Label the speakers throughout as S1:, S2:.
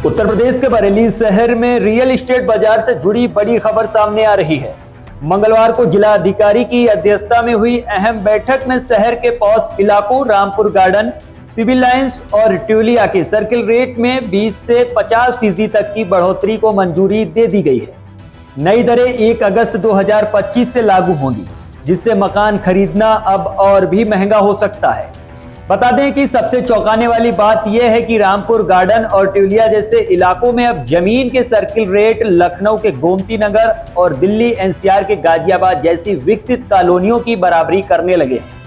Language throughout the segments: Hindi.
S1: उत्तर प्रदेश के बरेली शहर में रियल एस्टेट बाजार से जुड़ी बड़ी खबर सामने आ रही है। मंगलवार को जिला अधिकारी की अध्यक्षता में हुई अहम बैठक में शहर के पॉश इलाकों रामपुर गार्डन, सिविल लाइंस और ट्यूलिया के सर्किल रेट में 20 से 50% तक की बढ़ोतरी को मंजूरी दे दी गई है। नई दरें 1 अगस्त 2025 से लागू होंगी, जिससे मकान खरीदना अब और भी महंगा हो सकता है। बता दें कि सबसे चौंकाने वाली बात यह है कि रामपुर गार्डन और ट्यूलिया जैसे इलाकों में अब जमीन के सर्किल रेट लखनऊ के गोमती नगर और दिल्ली एनसीआर के गाजियाबाद जैसी विकसित कॉलोनियों की बराबरी करने लगे हैं।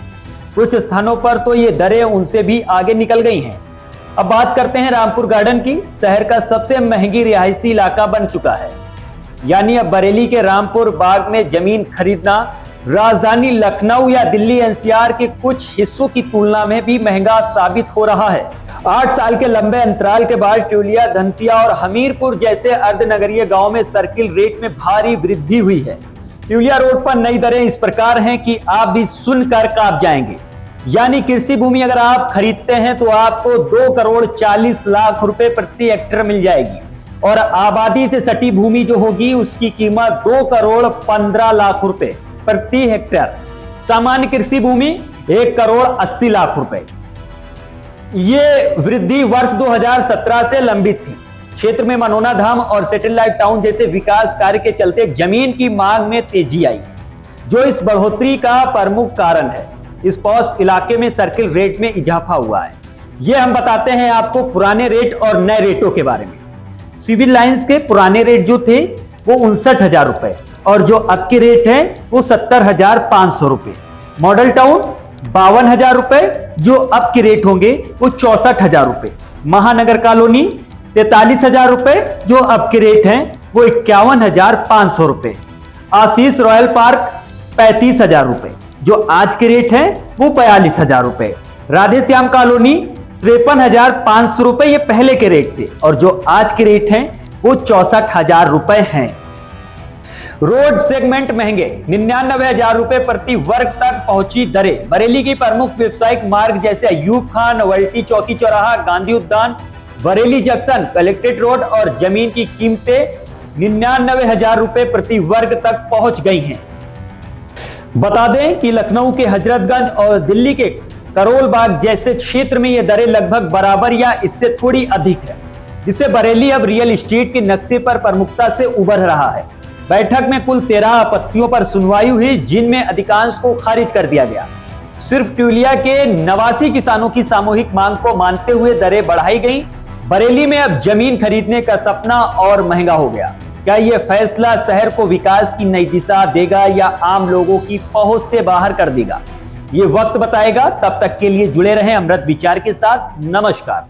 S1: कुछ स्थानों पर तो ये दरें उनसे भी आगे निकल गई हैं। अब बात करते हैं रामपुर गार्डन की। शहर का सबसे महंगी रिहायशी इलाका बन चुका है, यानी अब बरेली के रामपुर बाग में जमीन खरीदना राजधानी लखनऊ या दिल्ली एनसीआर के कुछ हिस्सों की तुलना में भी महंगा साबित हो रहा है। 8 साल के लंबे अंतराल के बाद ट्यूलिया, धनतिया और हमीरपुर जैसे अर्धनगरीय गांव में सर्किल रेट में भारी वृद्धि हुई है। ट्यूलिया रोड पर नई दरें इस प्रकार हैं कि आप भी सुनकर कांप जाएंगे। यानी कृषि भूमि अगर आप खरीदते हैं तो आपको 2 करोड़ 40 लाख रुपए प्रति हेक्टेयर मिल जाएगी, और आबादी से सटी भूमि जो होगी उसकी कीमत 2 करोड़ 15 लाख रुपए प्रति हेक्टेयर। सामान्य कृषि भूमि 1 करोड़ 80 लाख रुपए। ये वृद्धि वर्ष 2017 से लंबित थी। क्षेत्र में मनोना धाम और सैटेलाइट टाउन जैसे विकास कार्य के चलते जमीन की मांग में तेजी आई है, जो इस बढ़ोतरी का प्रमुख कारण है। इस पॉश इलाके में सर्किल रेट में इजाफा हुआ है। ये हम बताते हैं आपको पुराने रेट और नए रेटों के बारे में। सिविल लाइंस के पुराने रेट जो थे वो 59,000 रुपए, और जो अब के रेट है वो 70,500 रुपए। मॉडल टाउन 52,000 रुपए, जो अब के रेट होंगे वो 64,000 रुपए। महानगर कॉलोनी 43,000 रुपए, जो अब के रेट हैं वो 51,500 रुपए। आशीष रॉयल पार्क 35,000 रुपए, जो आज के रेट हैं वो 42,000 रुपए। राधे श्याम कॉलोनी 53,500 रुपए, ये पहले के रेट थे, और जो आज के रेट हैं वो 64,000 रुपए हैं। रोड सेगमेंट महंगे, 99,000 रुपए प्रति वर्ग तक पहुंची दरें। बरेली की प्रमुख व्यावसायिक मार्ग जैसे अयूब खान, नवल्टी चौकी चौराहा, गांधी उद्यान, बरेली जंक्शन, कलेक्ट्रेट रोड और जमीन की कीमतें 99,000 रुपए प्रति वर्ग तक पहुंच गई हैं। बता दें कि लखनऊ के हजरतगंज और दिल्ली के करोल बाग जैसे क्षेत्र में ये दरें लगभग बराबर या इससे थोड़ी अधिक है, जिससे बरेली अब रियल एस्टेट के नक्शे पर प्रमुखता से उभर रहा है। बैठक में कुल 13 आपत्तियों पर सुनवाई हुई, जिनमें अधिकांश को खारिज कर दिया गया। सिर्फ ट्यूलिया के 89 किसानों की सामूहिक मांग को मानते हुए दरें बढ़ाई गई। बरेली में अब जमीन खरीदने का सपना और महंगा हो गया। क्या यह फैसला शहर को विकास की नई दिशा देगा या आम लोगों की पहुंच से बाहर कर देगा? ये वक्त बताएगा। तब तक के लिए जुड़े रहें अमृत विचार के साथ। नमस्कार।